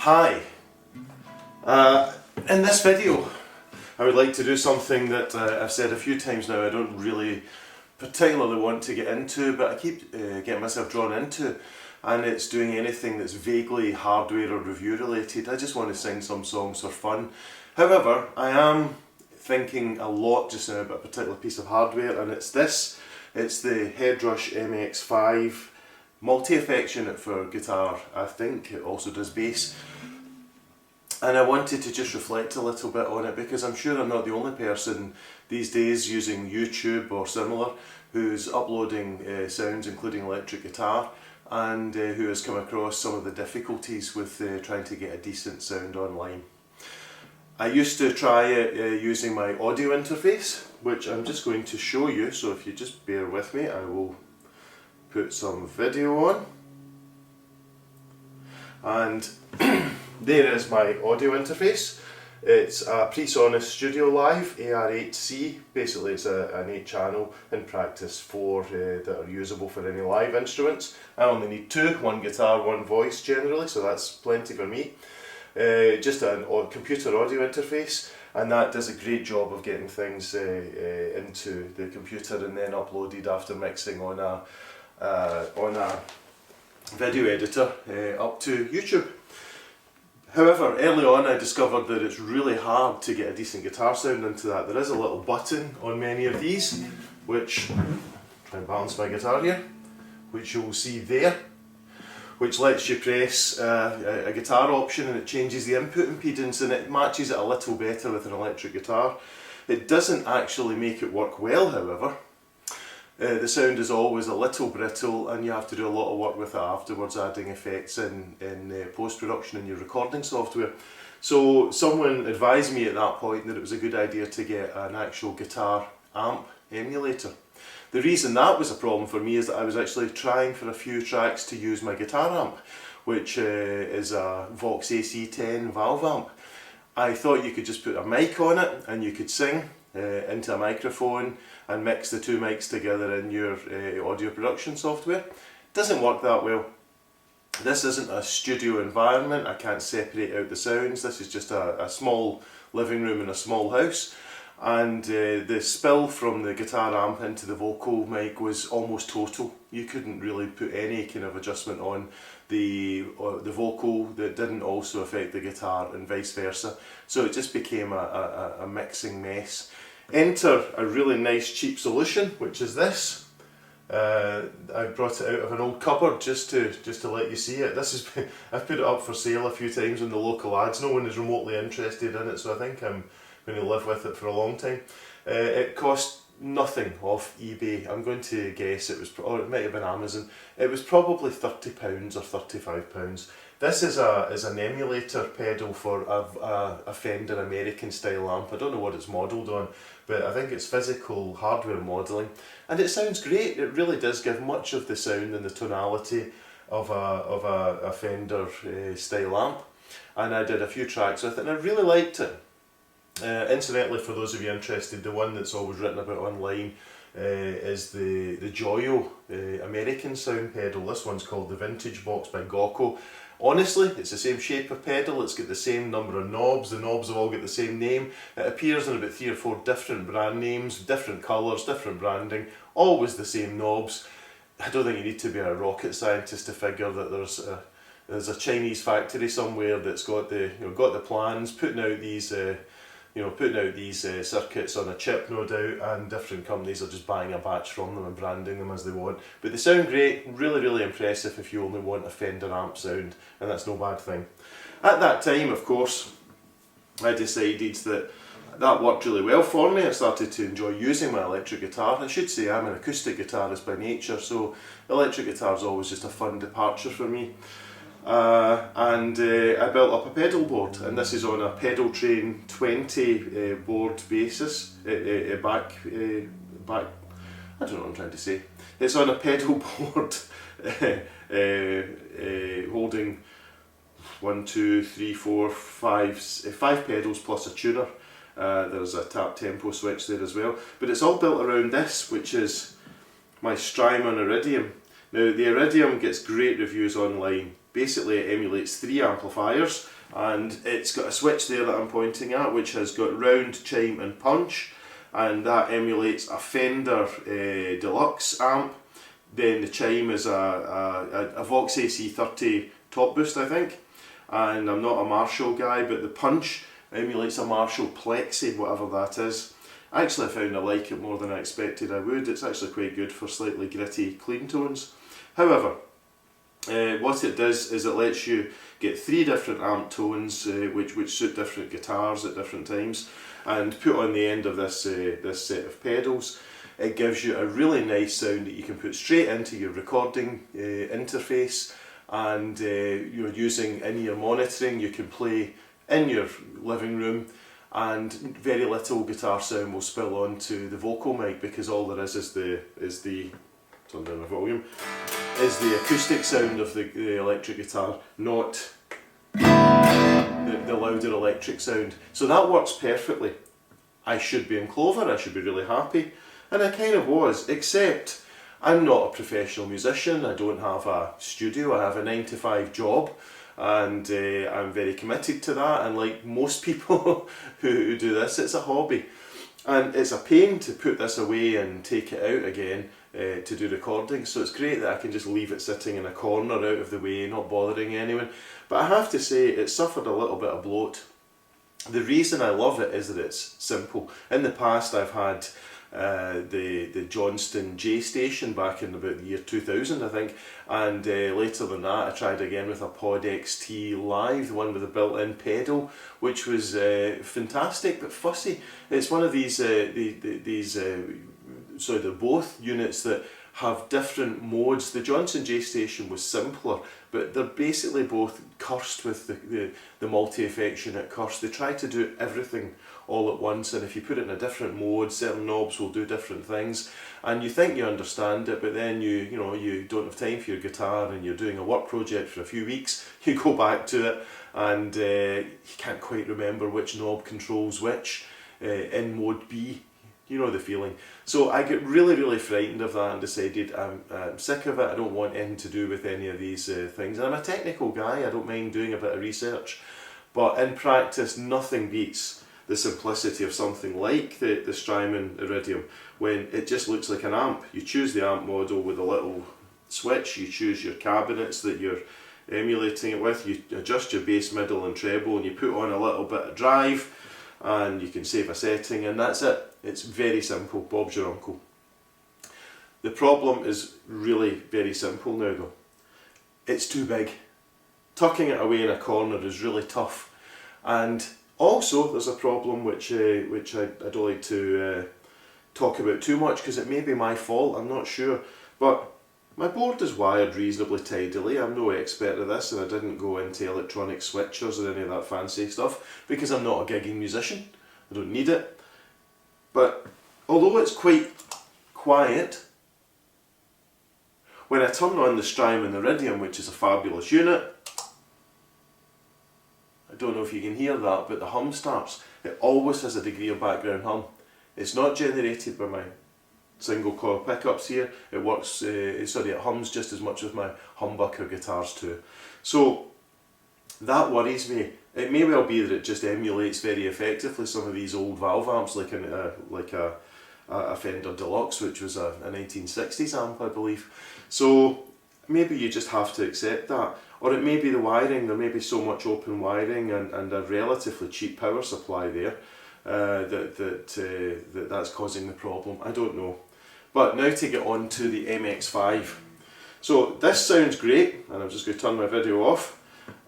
Hi, in this video I would like to do something that I've said a few times now I don't really particularly want to get into, but I keep getting myself drawn into, and it's doing anything that's vaguely hardware or review related. I just want to sing some songs for fun. However, I am thinking a lot just now about a particular piece of hardware, and it's this. It's the Headrush MX5 MultiFX unit for guitar. I think it also does bass. And I wanted to just reflect a little bit on it, because I'm sure I'm not the only person these days using YouTube or similar who's uploading sounds including electric guitar, and who has come across some of the difficulties with trying to get a decent sound online. I used to try it using my audio interface, which I'm just going to show you, so if you just bear with me I will put some video on. And there is my audio interface. It's a PreSonus Studio Live AR8C. Basically it's an 8-channel in practice 4 that are usable for any live instruments. I only need 2, one guitar, one voice generally, so that's plenty for me. Just a computer audio interface, and that does a great job of getting things into the computer and then uploaded after mixing on a video editor up to YouTube. However, early on I discovered that it's really hard to get a decent guitar sound into that. There is a little button on many of these, which, try and balance my guitar here, which you will see there, which lets you press a guitar option and it changes the input impedance, and it matches it a little better with an electric guitar. It doesn't actually make it work well, however. The sound is always a little brittle, and you have to do a lot of work with it afterwards, adding effects in post-production in your recording software. So someone advised me at that point that it was a good idea to get an actual guitar amp emulator. The reason that was a problem for me is that I was actually trying for a few tracks to use my guitar amp, which is a Vox AC10 valve amp. I thought you could just put a mic on it and you could sing into a microphone and mix the two mics together in your audio production software. It doesn't work that well. This isn't a studio environment. I can't separate out the sounds. This is just a small living room in a small house, and the spill from the guitar amp into the vocal mic was almost total. You couldn't really put any kind of adjustment on the vocal that didn't also affect the guitar, and vice versa. So it just became a mixing mess. Enter a really nice cheap solution, which is this. I brought it out of an old cupboard just to let you see it. This is I've put it up for sale a few times in the local ads. No one is remotely interested in it, so I think I'm going to live with it for a long time. It cost nothing off eBay. I'm going to guess it was, or it might have been Amazon. It was probably £30 or £35. This is an emulator pedal for a Fender American style amp. I don't know what it's modelled on, but I think it's physical hardware modelling, and it sounds great. It really does give much of the sound and the tonality of a Fender style amp, and I did a few tracks with it and I really liked it. Incidentally, for those of you interested, the one that's always written about online is the Joyo American sound pedal. This one's called the Vintage Box by Gocko. Honestly, it's the same shape of pedal, it's got the same number of knobs, the knobs have all got the same name. It appears in about 3 or 4 different brand names, different colours, different branding, always the same knobs. I don't think you need to be a rocket scientist to figure that there's a Chinese factory somewhere that's got the plans, putting out these circuits on a chip, no doubt, and different companies are just buying a batch from them and branding them as they want. But they sound great, really, really impressive if you only want a Fender amp sound, and that's no bad thing. At that time, of course, I decided that worked really well for me. I started to enjoy using my electric guitar. I should say I'm an acoustic guitarist by nature, so electric guitar is always just a fun departure for me. I built up a pedal board, and this is on a Pedal Train 20 board basis, back, I don't know what I'm trying to say. It's on a pedal board holding 1, 2, 3, 4, 5 pedals plus a tuner. There's a tap tempo switch there as well, but it's all built around this, which is my Strymon Iridium. Now the Iridium gets great reviews online. Basically it emulates 3 amplifiers, and it's got a switch there that I'm pointing at which has got round, chime and punch, and that emulates a Fender Deluxe amp. Then the chime is a Vox AC30 top boost, I think, and I'm not a Marshall guy, but the punch emulates a Marshall Plexi, whatever that is. Actually I found I like it more than I expected I would. It's actually quite good for slightly gritty clean tones. However, what it does is it lets you get 3 different amp tones which suit different guitars at different times, and put on the end of this set of pedals, it gives you a really nice sound that you can put straight into your recording interface, and you're using in your monitoring. You can play in your living room, and very little guitar sound will spill onto the vocal mic, because all there is the turn down the volume, is the acoustic sound of the electric guitar, not the louder electric sound. So that works perfectly. I should be in clover, I should be really happy, and I kind of was, except I'm not a professional musician. I don't have a studio, I have a 9-to-5 job, and I'm very committed to that, and like most people who do this, it's a hobby. And it's a pain to put this away and take it out again to do recordings, so it's great that I can just leave it sitting in a corner out of the way, not bothering anyone. But I have to say, it suffered a little bit of bloat. The reason I love it is that it's simple. In the past I've had the Johnston J Station back in about the year 2000, I think, and later than that I tried again with a Pod XT Live, the one with the built-in pedal, which was fantastic but fussy. It's one of these so they're both units that have different modes. The Johnson J Station was simpler, but they're basically both cursed with the multi-effects unit curse. They try to do everything all at once, and if you put it in a different mode, certain knobs will do different things, and you think you understand it, but then you don't have time for your guitar, and you're doing a work project for a few weeks, you go back to it, and you can't quite remember which knob controls which in mode B. You know the feeling. So I get really frightened of that and decided I'm sick of it. I don't want anything to do with any of these things. And I'm a technical guy, I don't mind doing a bit of research, but in practice nothing beats the simplicity of something like the Strymon Iridium, when it just looks like an amp. You choose the amp model with a little switch, you choose your cabinets that you're emulating it with, you adjust your bass, middle and treble, and you put on a little bit of drive, and you can save a setting, and that's it. It's very simple. Bob's your uncle. The problem is really very simple now though. It's too big. Tucking it away in a corner is really tough, and also there's a problem which I don't like to talk about too much, because it may be my fault, I'm not sure, but my board is wired reasonably tidily. I'm no expert at this, and I didn't go into electronic switchers or any of that fancy stuff, because I'm not a gigging musician. I don't need it. But although it's quite quiet, when I turn on the Strymon Iridium, which is a fabulous unit, I don't know if you can hear that, but the hum starts. It always has a degree of background hum. It's not generated by my single coil pickups here. It works, it hums just as much as my humbucker guitars too. So that worries me. It may well be that it just emulates very effectively some of these old valve amps, like a Fender Deluxe, which was a 1960s amp, I believe. So maybe you just have to accept that. Or it may be the wiring. There may be so much open wiring and a relatively cheap power supply there that's causing the problem. I don't know. But now to get on to the MX5. So this sounds great, and I'm just going to turn my video off.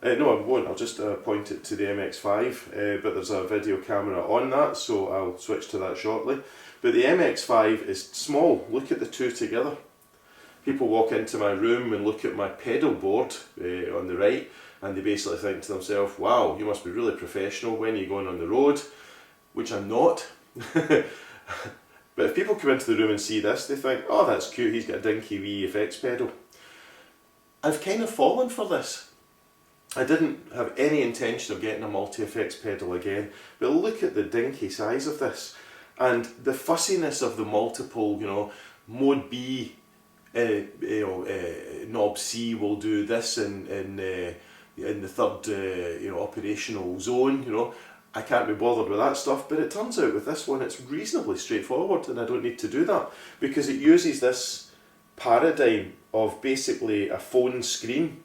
No, I won't. I'll just point it to the MX5, but there's a video camera on that, so I'll switch to that shortly. But the MX5 is small. Look at the two together. People walk into my room and look at my pedal board on the right, and they basically think to themselves, wow, you must be really professional. When are you going on the road? Which I'm not. But if people come into the room and see this, they think, oh, that's cute, he's got a dinky wee effects pedal. I've kind of fallen for this. I didn't have any intention of getting a multi-effects pedal again, but look at the dinky size of this, and the fussiness of the multiple, mode B knob C will do this in the third operational zone. I can't be bothered with that stuff, but it turns out with this one it's reasonably straightforward, and I don't need to do that because it uses this paradigm of basically a phone screen,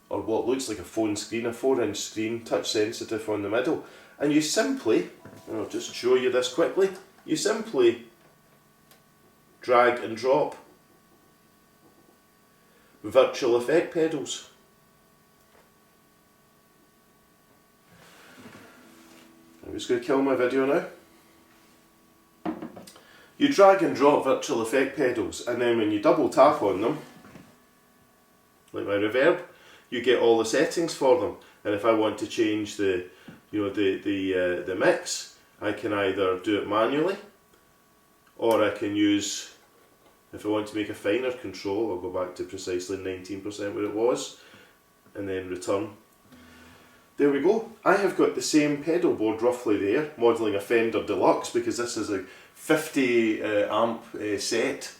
or what looks like a phone screen, a 4-inch screen, touch sensitive on the middle, and you simply, I'll just show you this quickly, you simply drag and drop virtual effect pedals. I'm just going to kill my video now. You drag and drop virtual effect pedals, and then when you double tap on them, like my reverb, you get all the settings for them. And if I want to change the mix, I can either do it manually, or I can use, if I want to make a finer control, I'll go back to precisely 19% where it was, and then return. There we go. I have got the same pedal board roughly there, modelling a Fender Deluxe, because this is a 50 amp set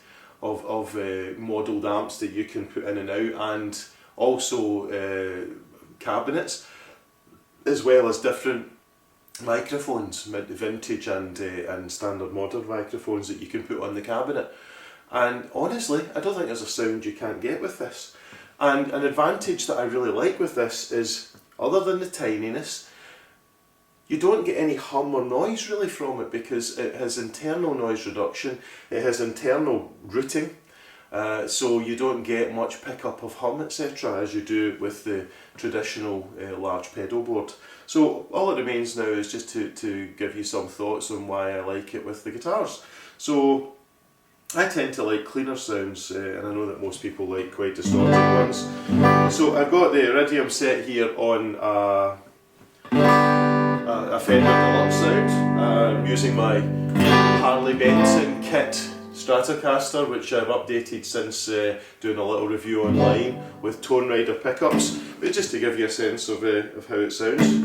of modelled amps that you can put in and out, and also cabinets, as well as different microphones, vintage and standard modern microphones that you can put on the cabinet. And honestly, I don't think there's a sound you can't get with this. And an advantage that I really like with this is, other than the tininess, you don't get any hum or noise really from it, because it has internal noise reduction, it has internal routing, so you don't get much pickup of hum, etc., as you do with the traditional large pedal board. So all it remains now is just to give you some thoughts on why I like it with the guitars. So I tend to like cleaner sounds, and I know that most people like quite distorted ones. So I've got the Iridium set here on a Fender Deluxe sound. I'm using my Harley Benson kit Stratocaster, which I've updated since doing a little review online with Tone Rider pickups, but just to give you a sense of how it sounds.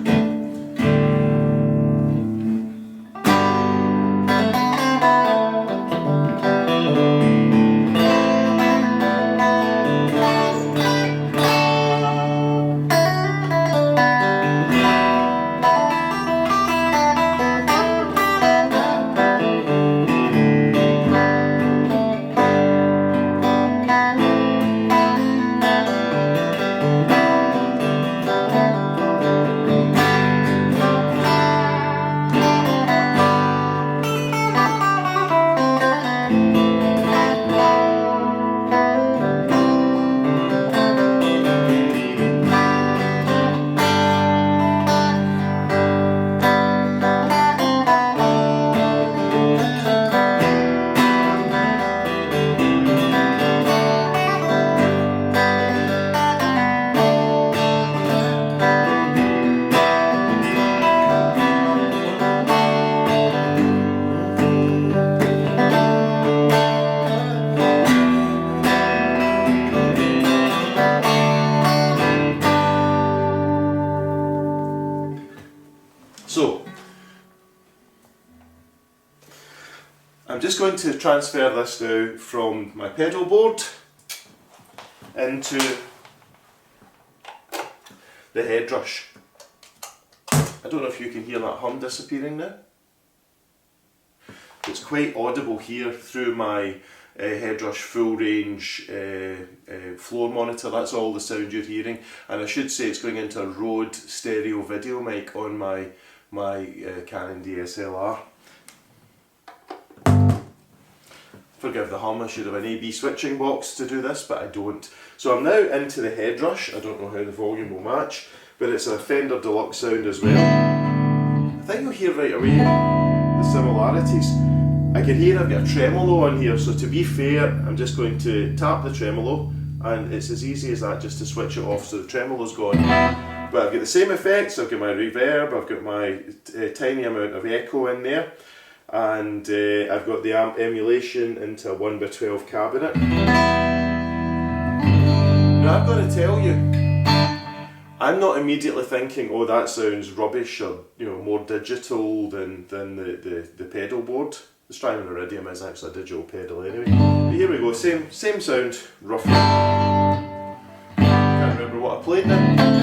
So, I'm just going to transfer this now from my pedal board into the Headrush. I don't know if you can hear that hum disappearing now. It's quite audible here through my Headrush full range floor monitor. That's all the sound you're hearing, and I should say it's going into a Rode stereo video mic on my Canon DSLR. Forgive the hum, I should have an AB switching box to do this, but I don't. So I'm now into the Headrush. I don't know how the volume will match, but it's a Fender Deluxe sound as well. I think you'll hear right away the similarities. I can hear I've got a tremolo on here, so to be fair, I'm just going to tap the tremolo, and it's as easy as that just to switch it off so the tremolo's gone. But I've got the same effects, I've got my reverb, I've got my tiny amount of echo in there, and I've got the amp emulation into a 1x12 cabinet. Now I've got to tell you, I'm not immediately thinking, oh that sounds rubbish, or more digital than the pedal board. The Strymon Iridium is actually a digital pedal anyway. But here we go, same sound, roughly. Can't remember what I played now.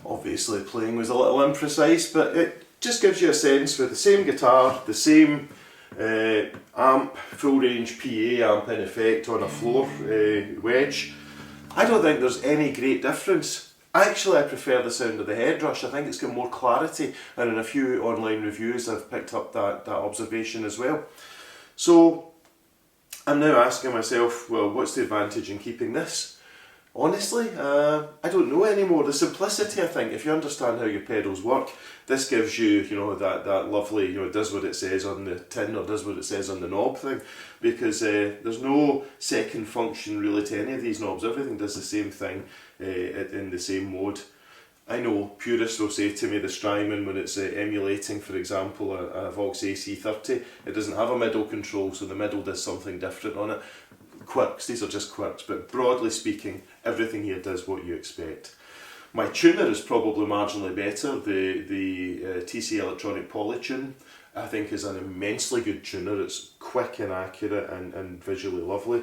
Obviously playing was a little imprecise, but it just gives you a sense with the same guitar, the same amp, full range PA amp in effect on a floor wedge. I don't think there's any great difference. Actually, I prefer the sound of the Headrush. I think it's got more clarity, and in a few online reviews I've picked up that observation as well. So I'm now asking myself, well, what's the advantage in keeping this? Honestly, I don't know anymore. The simplicity, I think, if you understand how your pedals work, this gives you, that lovely, it does what it says on the tin or does what it says on the knob thing, because there's no second function really to any of these knobs. Everything does the same thing in the same mode. I know purists will say to me the Strymon, when it's emulating, for example, a Vox AC30, it doesn't have a middle control, so the middle does something different on it. Quirks, these are just quirks, but broadly speaking, everything here does what you expect. My tuner is probably marginally better. The TC Electronic Polytune, I think, is an immensely good tuner. It's quick and accurate and visually lovely.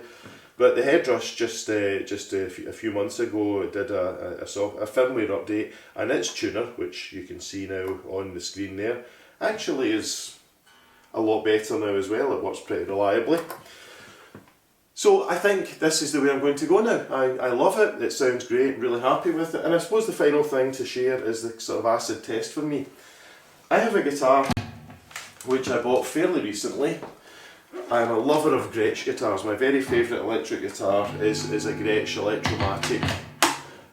But the Headrush just a few months ago did a firmware update, and its tuner, which you can see now on the screen there, actually is a lot better now as well. It works pretty reliably. So I think this is the way I'm going to go now. I love it, it sounds great, really happy with it, and I suppose the final thing to share is the sort of acid test for me. I have a guitar which I bought fairly recently. I'm a lover of Gretsch guitars. My very favourite electric guitar is a Gretsch Electromatic,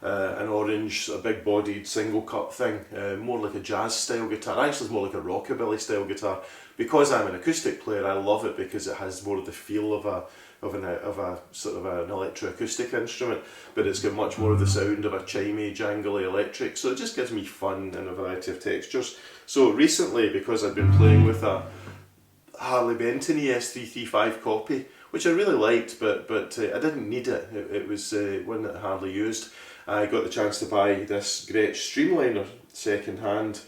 an orange, a big bodied single cut thing, more like a jazz style guitar. Actually it's more like a rockabilly style guitar. Because I'm an acoustic player, I love it because it has more of the feel of a sort of an electroacoustic instrument, but it's got much more of the sound of a chimey, jangly electric, so it just gives me fun and a variety of textures. So recently, because I've been playing with a Harley Benton ES335 copy, which I really liked, but I didn't need it. It was one that Harley used. I got the chance to buy this Gretsch Streamliner second hand,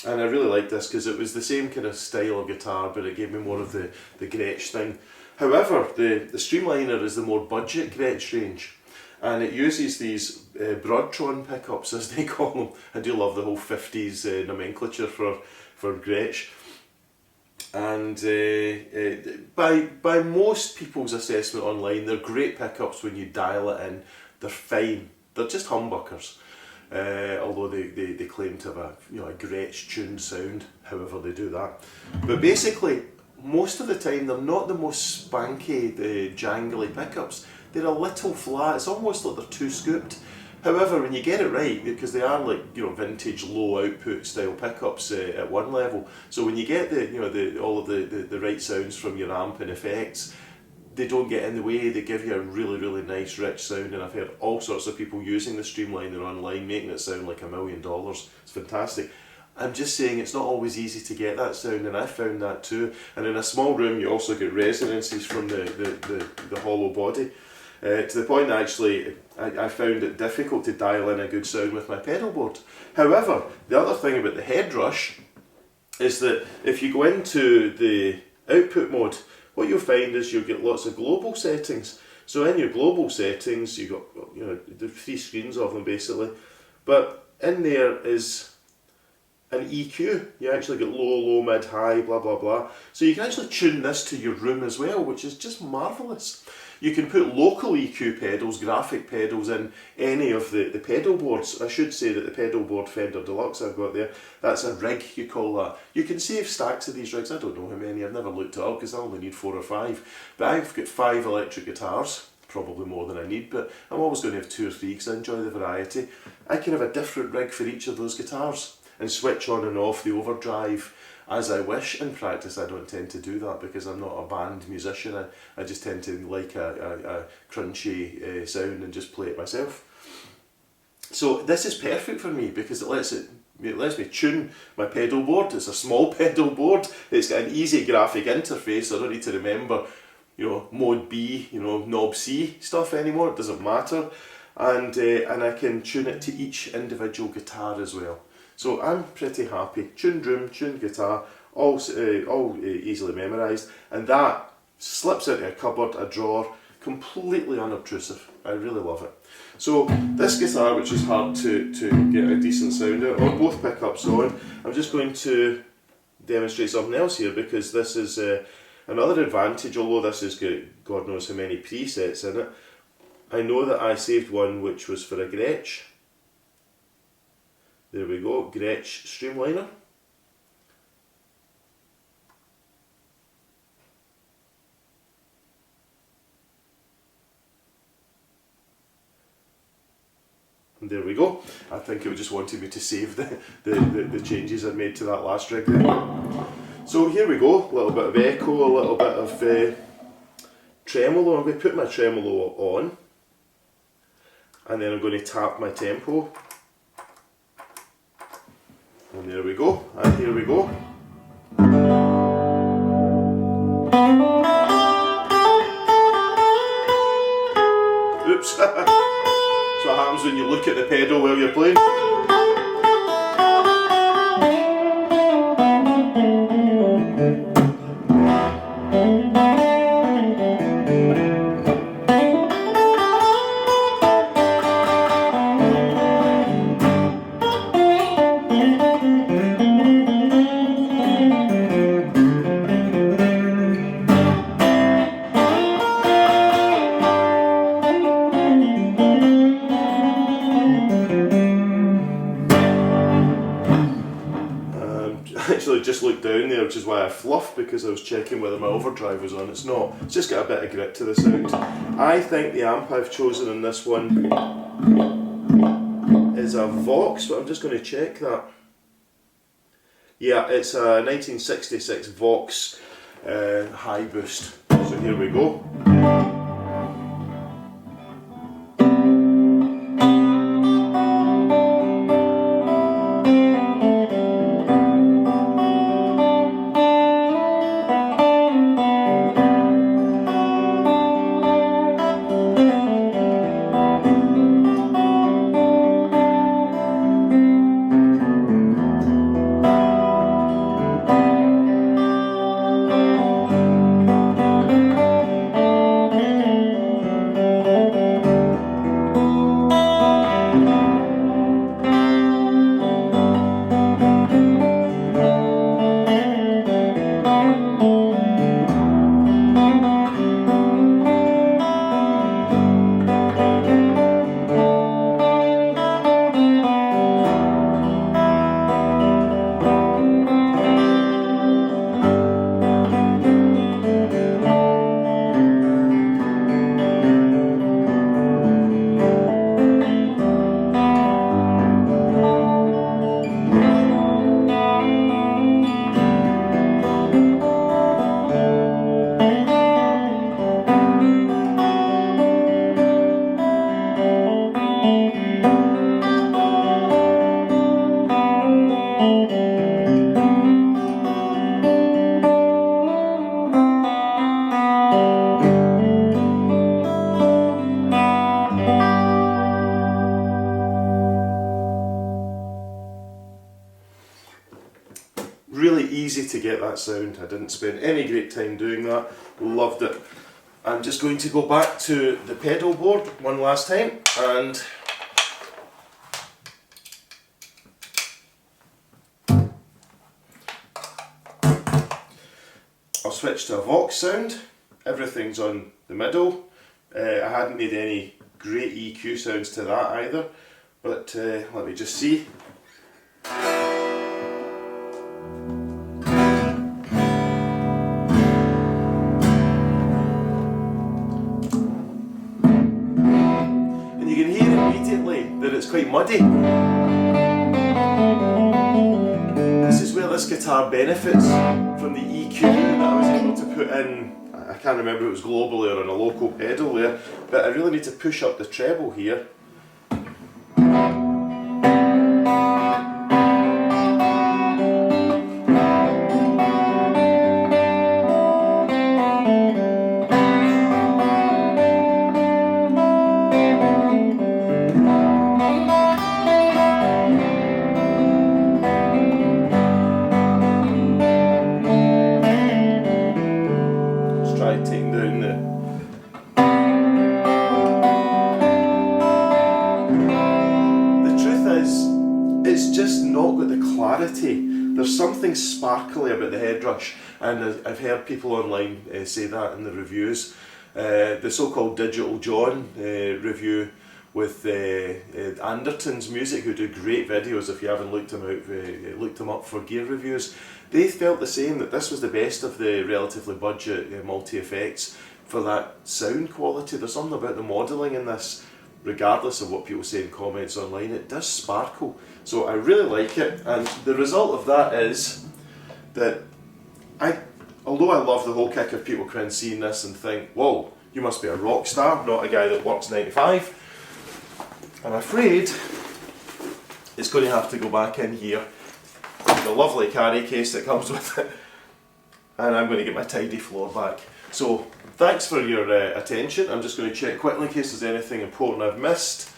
and I really liked this because it was the same kind of style of guitar, but it gave me more of the Gretsch thing. However, the Streamliner is the more budget Gretsch range, and it uses these Broadtron pickups, as they call them. I do love the whole 50s nomenclature for Gretsch. And by most people's assessment online, they're great pickups when you dial it in. They're fine. They're just humbuckers. Although they claim to have a Gretsch tuned sound, however they do that. But basically, most of the time they're not the most spanky, jangly pickups. They're a little flat. It's almost like they're too scooped. However, when you get it right, because they are like vintage low output style pickups at one level, so when you get all of the right sounds from your amp and effects, they don't get in the way. They give you a really, really nice rich sound, and I've heard all sorts of people using the Streamliner online making it sound like $1 million. It's fantastic. I'm just saying it's not always easy to get that sound, and I found that too. And in a small room you also get resonances from the hollow body. to the point that actually I found it difficult to dial in a good sound with my pedal board. However, the other thing about the Headrush is that if you go into the output mode, what you'll find is you'll get lots of global settings. So in your global settings, you've got, you know, the 3 screens of them basically, but in there is an EQ. You actually get low, low, mid, high, blah, blah, blah. So you can actually tune this to your room as well, which is just marvellous. You can put local EQ pedals, graphic pedals in any of the pedal boards. I should say that the pedal board Fender Deluxe I've got there, that's a rig, you call that. You can save stacks of these rigs. I don't know how many, I've never looked it up because I only need 4 or 5. But I've got 5 electric guitars, probably more than I need, but I'm always going to have 2 or 3 because I enjoy the variety. I can have a different rig for each of those guitars and switch on and off the overdrive as I wish. In practice, I don't tend to do that because I'm not a band musician. I just tend to like a crunchy sound and just play it myself. So this is perfect for me because it lets me tune my pedal board. It's a small pedal board. It's got an easy graphic interface. I don't need to remember, you know, mode B, you know, knob C stuff anymore. It doesn't matter, and I can tune it to each individual guitar as well. So I'm pretty happy. Tuned room, tuned guitar, all easily memorised, and that slips into a cupboard, a drawer, completely unobtrusive. I really love it. So this guitar, which is hard to get a decent sound out of, both pickups on, I'm just going to demonstrate something else here because this is another advantage, although this has got God knows how many presets in it. I know that I saved one which was for a Gretsch. There we go, Gretsch Streamliner. And there we go. I think it just wanted me to save the changes I made to that last rig there. So here we go, a little bit of echo, a little bit of tremolo. I'm going to put my tremolo on, and then I'm going to tap my tempo. And there we go, and here we go. Oops. That's what happens when you look at the pedal while you're playing. Actually just looked down there, which is why I fluffed, because I was checking whether my overdrive was on. It's not. It's just got a bit of grit to the sound. I think the amp I've chosen in this one is a Vox, but I'm just going to check that. Yeah, it's a 1966 Vox high boost. So here we go. that sound. I didn't spend any great time doing that. Loved it. I'm just going to go back to the pedal board one last time and I'll switch to a Vox sound. Everything's on the middle. I hadn't made any great EQ sounds to that either, but let me just see. And you can hear immediately that it's quite muddy. This is where this guitar benefits from the EQ that I was able to put in. I can't remember if it was globally or on a local pedal there, but I really need to push up the treble here. Taking down the truth is, it's just not got the clarity. There's something sparkly about the Headrush, and I've heard people online say that in the reviews. The so-called Digital John review with Anderton's Music, who do great videos. If you haven't looked them up for gear reviews, they felt the same, that this was the best of the relatively budget MultiFX for that sound quality. There's something about the modelling in this, regardless of what people say in comments online, it does sparkle. So I really like it, and the result of that is that although I love the whole kick of people kind of seeing this and think, whoa, you must be a rock star, not a guy that works 9 to 5. I'm afraid it's going to have to go back in here, the lovely carry case that comes with it, and I'm going to get my tidy floor back. So thanks for your attention. I'm just going to check quickly in case there's anything important I've missed.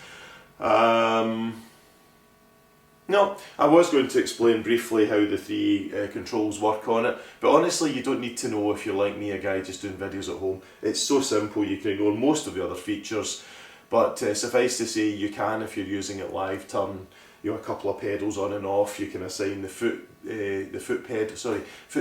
No, I was going to explain briefly how the 3 controls work on it, but honestly you don't need to know if you're like me, a guy just doing videos at home. It's so simple, you can ignore most of the other features, but suffice to say you can, if you're using it live, turn a couple of pedals on and off. You can assign the foot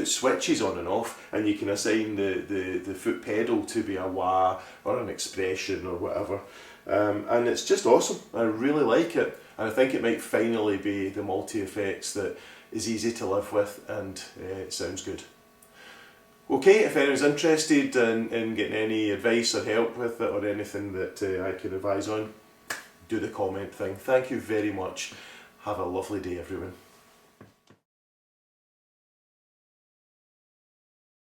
switches on and off, and you can assign the foot pedal to be a wah or an expression or whatever. And it's just awesome. I really like it, and I think it might finally be the MultiFX that is easy to live with and it sounds good. Okay, if anyone's interested in getting any advice or help with it or anything that I can advise on, do the comment thing. Thank you very much. Have a lovely day, everyone.